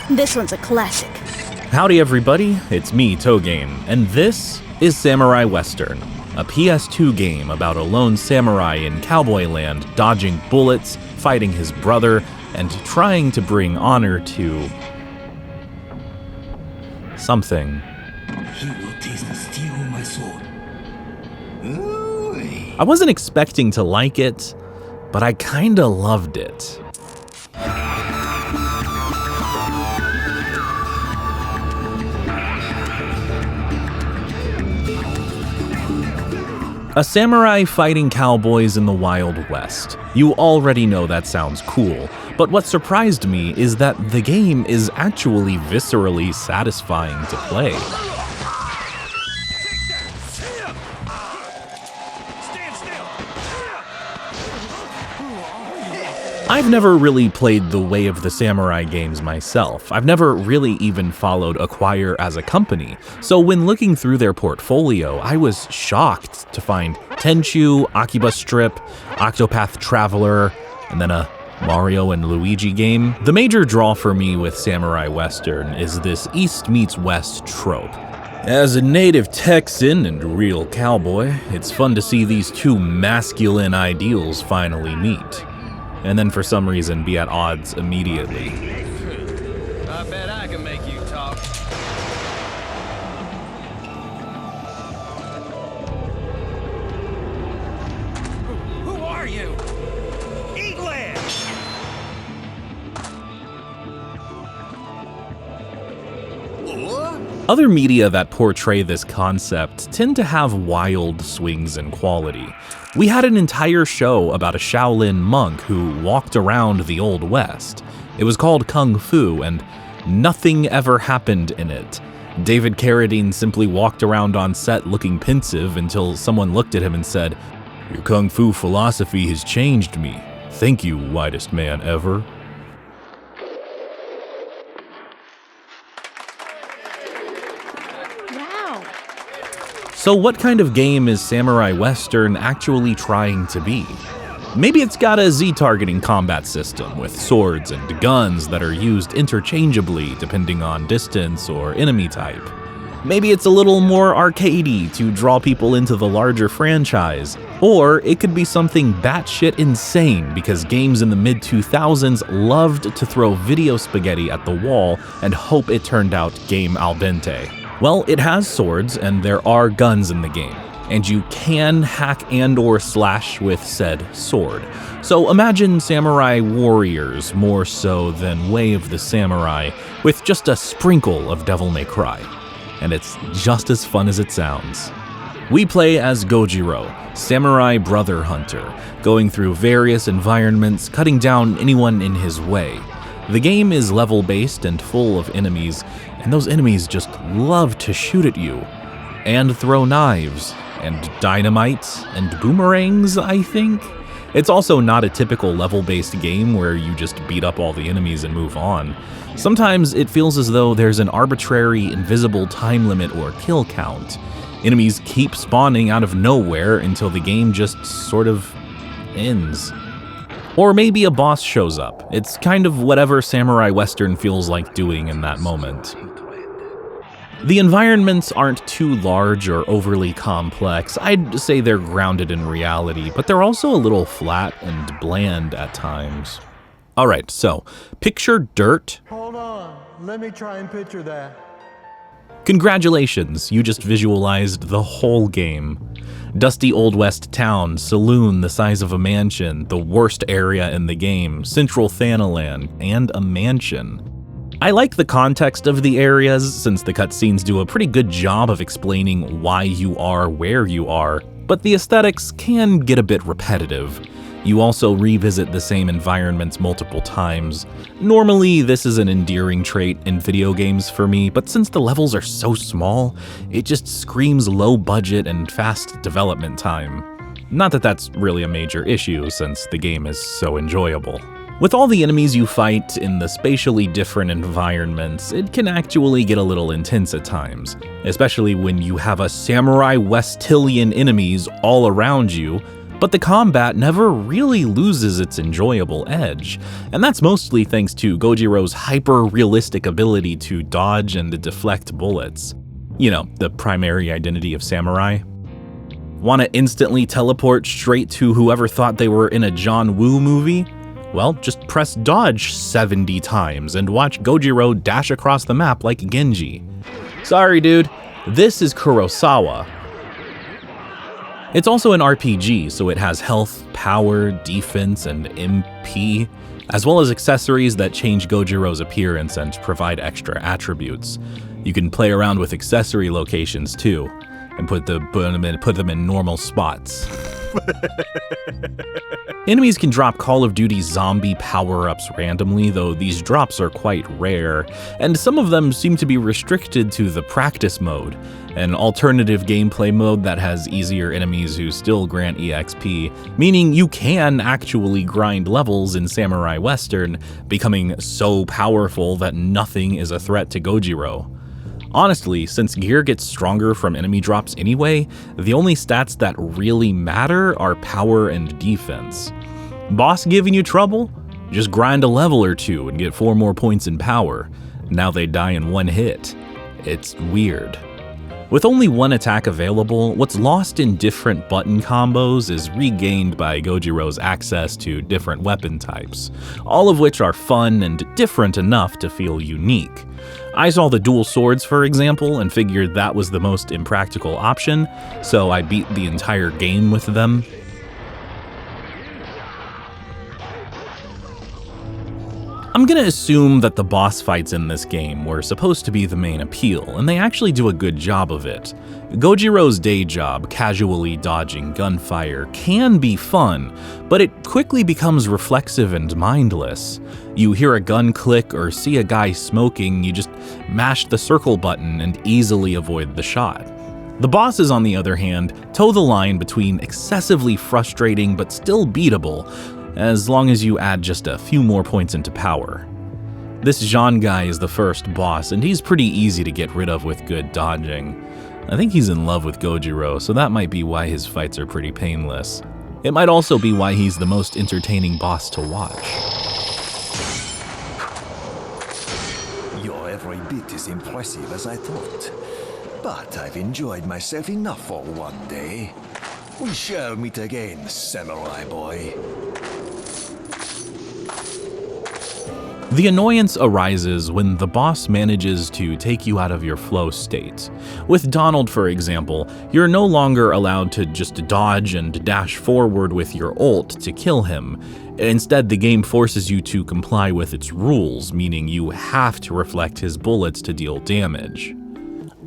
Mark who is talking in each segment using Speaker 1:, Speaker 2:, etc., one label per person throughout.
Speaker 1: This one's a classic.
Speaker 2: Howdy everybody, it's me, Togain, and this is Samurai Western, a PS2 game about a lone samurai in cowboy land dodging bullets, fighting his brother, and trying to bring honor to something.
Speaker 3: He will taste the steel of my sword.
Speaker 2: I wasn't expecting to like it, but I kinda loved it. A samurai fighting cowboys in the Wild West. You already know that sounds cool, but what surprised me is that the game is actually viscerally satisfying to play. I've never really played the Way of the Samurai games myself. I've never really even followed Acquire as a company, so when looking through their portfolio, I was shocked to find Tenchu, Akiba Strip, Octopath Traveler, and then a Mario and Luigi game. The major draw for me with Samurai Western is this East meets West trope. As a native Texan and real cowboy, it's fun to see these two masculine ideals finally meet, and then for some reason be at odds immediately.
Speaker 4: I bet I can make you talk. Who are you? Eat land!
Speaker 2: Other media that portray this concept tend to have wild swings in quality. We had an entire show about a Shaolin monk who walked around the Old West. It was called Kung Fu, and nothing ever happened in it. David Carradine simply walked around on set looking pensive until someone looked at him and said, "Your Kung Fu philosophy has changed me. Thank you, whitest man ever." So what kind of game is Samurai Western actually trying to be? Maybe it's got a Z-targeting combat system with swords and guns that are used interchangeably depending on distance or enemy type. Maybe it's a little more arcadey to draw people into the larger franchise. Or it could be something batshit insane because games in the mid-2000s loved to throw video spaghetti at the wall and hope it turned out game al dente. Well, it has swords, and there are guns in the game, and you can hack and/or slash with said sword. So imagine Samurai Warriors more so than Way of the Samurai, with just a sprinkle of Devil May Cry. And it's just as fun as it sounds. We play as Gojiro, Samurai Brother Hunter, going through various environments, cutting down anyone in his way. The game is level-based and full of enemies, and those enemies just love to shoot at you, and throw knives, and dynamite, and boomerangs, I think? It's also not a typical level-based game where you just beat up all the enemies and move on. Sometimes it feels as though there's an arbitrary, invisible time limit or kill count. Enemies keep spawning out of nowhere until the game just sort of ends. Or maybe a boss shows up. It's kind of whatever Samurai Western feels like doing in that moment. The environments aren't too large or overly complex. I'd say they're grounded in reality, but they're also a little flat and bland at times. Alright, so picture dirt.
Speaker 5: Hold on, let me try and picture that.
Speaker 2: Congratulations, you just visualized the whole game. Dusty Old West town, saloon the size of a mansion, the worst area in the game, Central Thanaland, and a mansion. I like the context of the areas since the cutscenes do a pretty good job of explaining why you are where you are, but the aesthetics can get a bit repetitive. You also revisit the same environments multiple times. Normally, this is an endearing trait in video games for me, but since the levels are so small, it just screams low budget and fast development time. Not that that's really a major issue, since the game is so enjoyable. With all the enemies you fight in the spatially different environments, it can actually get a little intense at times, especially when you have a Samurai Westillion enemies all around you, but the combat never really loses its enjoyable edge, and that's mostly thanks to Gojiro's hyper-realistic ability to dodge and deflect bullets. You know, the primary identity of samurai. Want to instantly teleport straight to whoever thought they were in a John Woo movie? Well, just press dodge 70 times and watch Gojiro dash across the map like Genji. Sorry dude, this is Kurosawa. It's also an RPG, so it has health, power, defense, and MP, as well as accessories that change Gojiro's appearance and provide extra attributes. You can play around with accessory locations too, and put them in normal spots. Enemies can drop Call of Duty zombie power-ups randomly, though these drops are quite rare, and some of them seem to be restricted to the practice mode, an alternative gameplay mode that has easier enemies who still grant EXP, meaning you can actually grind levels in Samurai Western, becoming so powerful that nothing is a threat to Gojiro. Honestly, since gear gets stronger from enemy drops anyway, the only stats that really matter are power and defense. Boss giving you trouble? Just grind a level or two and get 4 more points in power. Now they die in one hit. It's weird. With only one attack available, what's lost in different button combos is regained by Gojiro's access to different weapon types, all of which are fun and different enough to feel unique. I saw the dual swords, for example, and figured that was the most impractical option, so I beat the entire game with them. I'm gonna assume that the boss fights in this game were supposed to be the main appeal, and they actually do a good job of it. Gojiro's day job, casually dodging gunfire, can be fun, but it quickly becomes reflexive and mindless. You hear a gun click or see a guy smoking, you just mash the circle button and easily avoid the shot. The bosses, on the other hand, toe the line between excessively frustrating but still beatable, as long as you add just a few more points into power. This Jean guy is the first boss, and he's pretty easy to get rid of with good dodging. I think he's in love with Gojiro, so that might be why his fights are pretty painless. It might also be why he's the most entertaining boss to watch.
Speaker 3: You're every bit as impressive as I thought. But I've enjoyed myself enough for one day. We shall meet again, samurai boy.
Speaker 2: The annoyance arises when the boss manages to take you out of your flow state. With Donald, for example, you're no longer allowed to just dodge and dash forward with your ult to kill him. Instead, the game forces you to comply with its rules, meaning you have to reflect his bullets to deal damage.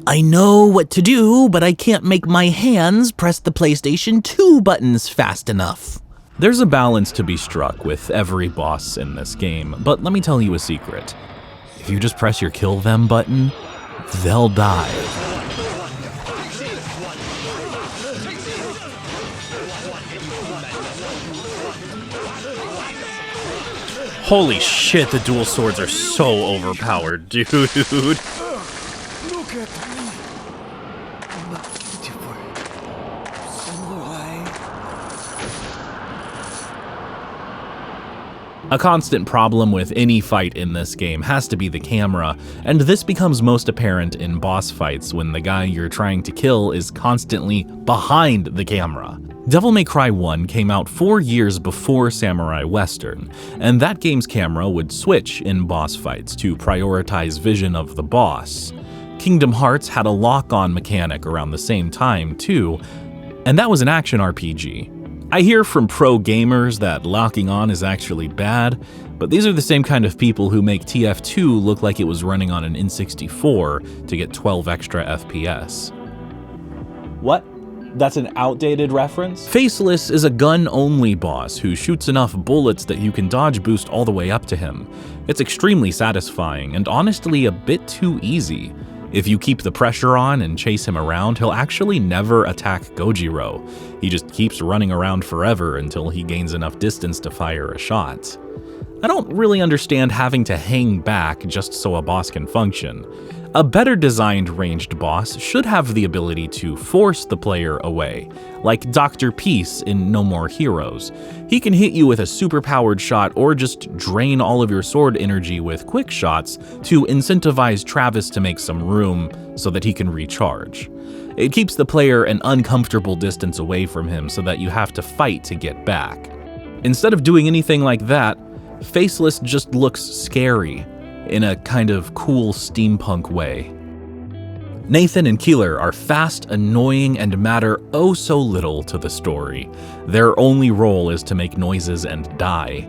Speaker 1: I know what to do, but I can't make my hands press the PlayStation 2 buttons fast enough.
Speaker 2: There's a balance to be struck with every boss in this game, but let me tell you a secret. If you just press your kill them button, they'll die. Holy shit, the dual swords are so overpowered, dude.
Speaker 3: Look at me. My beautiful samurai.
Speaker 2: A constant problem with any fight in this game has to be the camera, and this becomes most apparent in boss fights when the guy you're trying to kill is constantly behind the camera. Devil May Cry 1 came out 4 years before Samurai Western, and that game's camera would switch in boss fights to prioritize vision of the boss. Kingdom Hearts had a lock-on mechanic around the same time too, and that was an action RPG. I hear from pro gamers that locking on is actually bad, but these are the same kind of people who make TF2 look like it was running on an N64 to get 12 extra FPS. What? That's an outdated reference? Faceless is a gun-only boss who shoots enough bullets that you can dodge boost all the way up to him. It's extremely satisfying and honestly a bit too easy. If you keep the pressure on and chase him around, he'll actually never attack Gojiro. He just keeps running around forever until he gains enough distance to fire a shot. I don't really understand having to hang back just so a boss can function. A better designed ranged boss should have the ability to force the player away, like Dr. Peace in No More Heroes. He can hit you with a superpowered shot or just drain all of your sword energy with quick shots to incentivize Travis to make some room so that he can recharge. It keeps the player an uncomfortable distance away from him so that you have to fight to get back. Instead of doing anything like that, Faceless just looks scary in a kind of cool steampunk way. Nathan and Keeler are fast, annoying, and matter oh so little to the story. Their only role is to make noises and die.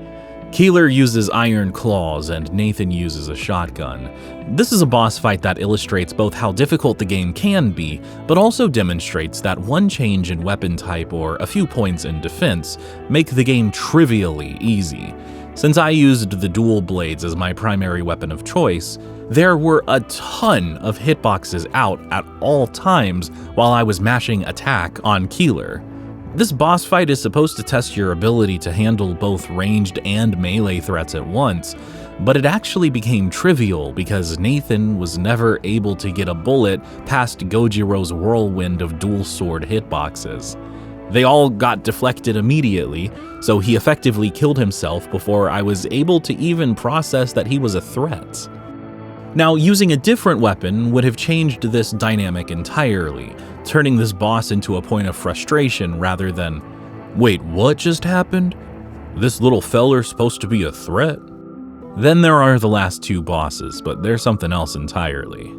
Speaker 2: Keeler uses iron claws and Nathan uses a shotgun. This is a boss fight that illustrates both how difficult the game can be, but also demonstrates that one change in weapon type or a few points in defense make the game trivially easy. Since I used the dual blades as my primary weapon of choice, there were a ton of hitboxes out at all times while I was mashing attack on Keeler. This boss fight is supposed to test your ability to handle both ranged and melee threats at once, but it actually became trivial because Nathan was never able to get a bullet past Gojiro's whirlwind of dual sword hitboxes. They all got deflected immediately, so he effectively killed himself before I was able to even process that he was a threat. Now, using a different weapon would have changed this dynamic entirely, turning this boss into a point of frustration rather than, wait, what just happened? This little feller's supposed to be a threat? Then there are the last two bosses, but they're something else entirely.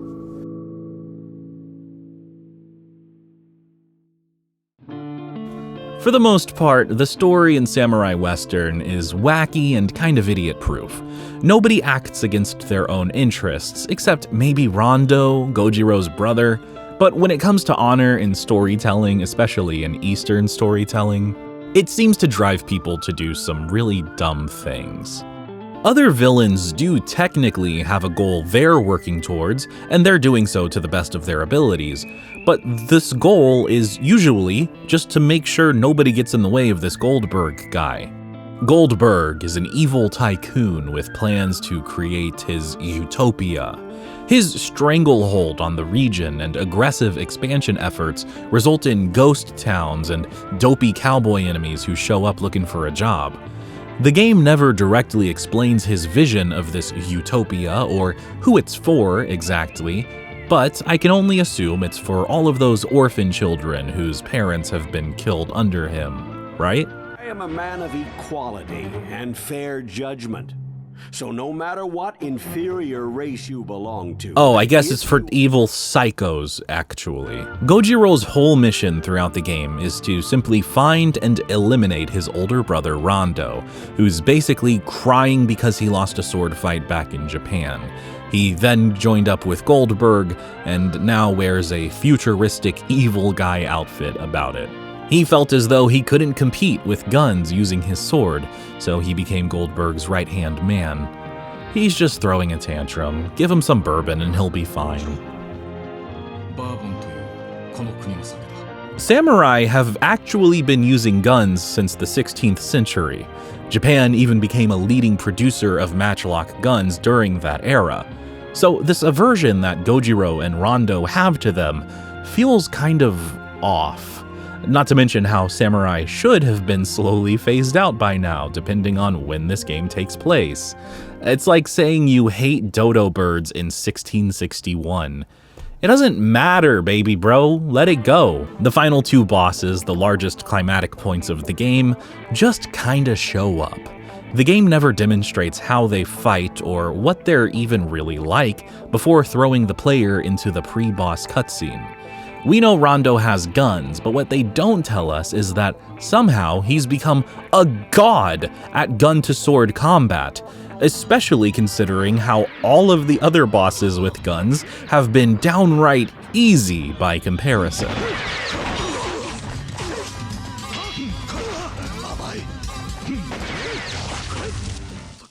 Speaker 2: For the most part, the story in Samurai Western is wacky and kind of idiot-proof. Nobody acts against their own interests, except maybe Rondo, Gojiro's brother, but when it comes to honor in storytelling, especially in Eastern storytelling, it seems to drive people to do some really dumb things. Other villains do technically have a goal they're working towards, and they're doing so to the best of their abilities, but this goal is usually just to make sure nobody gets in the way of this Goldberg guy. Goldberg is an evil tycoon with plans to create his utopia. His stranglehold on the region and aggressive expansion efforts result in ghost towns and dopey cowboy enemies who show up looking for a job. The game never directly explains his vision of this utopia or who it's for exactly, but I can only assume it's for all of those orphan children whose parents have been killed under him, right?
Speaker 6: I am a man of equality and fair judgment. So no matter what inferior race you belong to...
Speaker 2: Oh, I guess it's for evil psychos, actually. Gojiro's whole mission throughout the game is to simply find and eliminate his older brother Rondo, who's basically crying because he lost a sword fight back in Japan. He then joined up with Goldberg, and now wears a futuristic evil guy outfit about it. He felt as though he couldn't compete with guns using his sword, so he became Goldberg's right-hand man. He's just throwing a tantrum. Give him some bourbon and he'll be fine. Samurai have actually been using guns since the 16th century. Japan even became a leading producer of matchlock guns during that era. So this aversion that Gojiro and Rondo have to them feels kind of off. Not to mention how samurai should have been slowly phased out by now, depending on when this game takes place. It's like saying you hate dodo birds in 1661. It doesn't matter, baby bro, let it go. The final two bosses, the largest climatic points of the game, just kinda show up. The game never demonstrates how they fight or what they're even really like before throwing the player into the pre-boss cutscene. We know Rondo has guns, but what they don't tell us is that somehow he's become a god at gun-to-sword combat, especially considering how all of the other bosses with guns have been downright easy by comparison.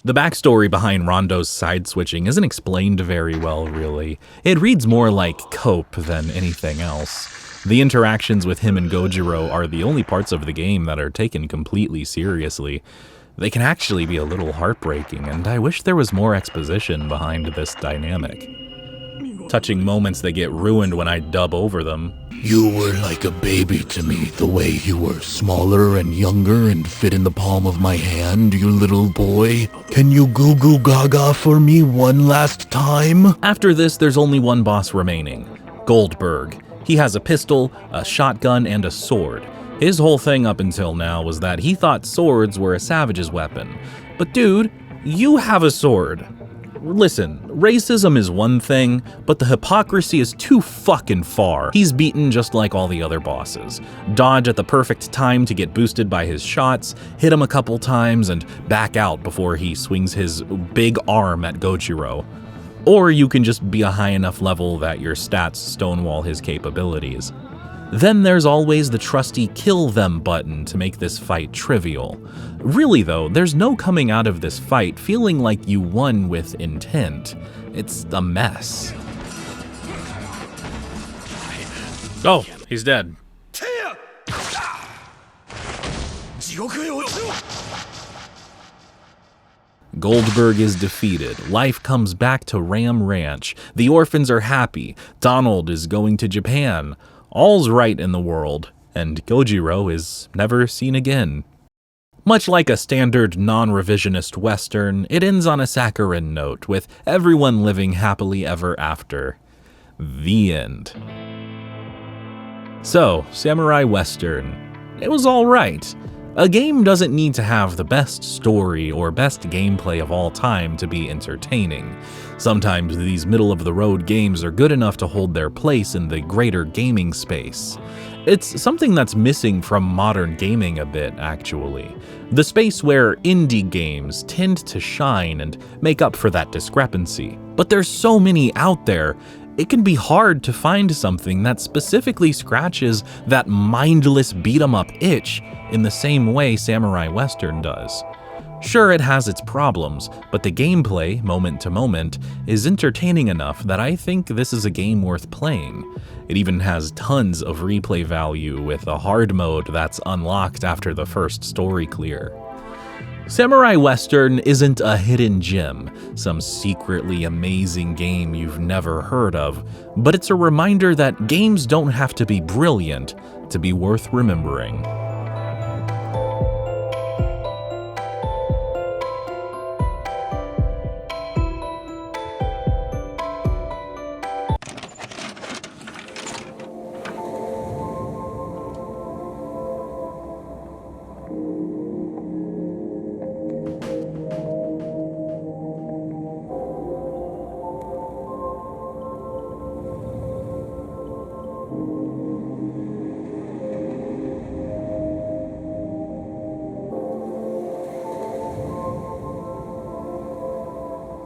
Speaker 2: The backstory behind Rondo's side-switching isn't explained very well, really. It reads more like cope than anything else. The interactions with him and Gojiro are the only parts of the game that are taken completely seriously. They can actually be a little heartbreaking, and I wish there was more exposition behind this dynamic. touching moments that get ruined when I dub over them.
Speaker 7: You were like a baby to me, the way you were smaller and younger and fit in the palm of my hand, you little boy. Can you goo goo gaga for me one last time?
Speaker 2: After this, there's only one boss remaining, Goldberg. He has a pistol, a shotgun, and a sword. His whole thing up until now was that he thought swords were a savage's weapon. But dude, you have a sword. Listen, racism is one thing, but the hypocrisy is too fucking far. He's beaten just like all the other bosses. Dodge at the perfect time to get boosted by his shots, hit him a couple times, and back out before he swings his big arm at Gojiro. Or you can just be a high enough level that your stats stonewall his capabilities. Then there's always the trusty kill them button to make this fight trivial. Really though, there's no coming out of this fight feeling like you won with intent. It's a mess. Oh, he's dead. Goldberg is defeated, life comes back to Ram Ranch, the orphans are happy, Donald is going to Japan. All's right in the world, and Gojiro is never seen again. Much like a standard non-revisionist Western, it ends on a saccharine note, with everyone living happily ever after. The end. So, Samurai Western. It was alright. A game doesn't need to have the best story or best gameplay of all time to be entertaining. Sometimes these middle-of-the-road games are good enough to hold their place in the greater gaming space. It's something that's missing from modern gaming a bit, actually. The space where indie games tend to shine and make up for that discrepancy. But there's so many out there, it can be hard to find something that specifically scratches that mindless beat-em-up itch in the same way Samurai Western does. Sure, it has its problems, but the gameplay, moment to moment, is entertaining enough that I think this is a game worth playing. It even has tons of replay value with a hard mode that's unlocked after the first story clear. Samurai Western isn't a hidden gem, some secretly amazing game you've never heard of, but it's a reminder that games don't have to be brilliant to be worth remembering.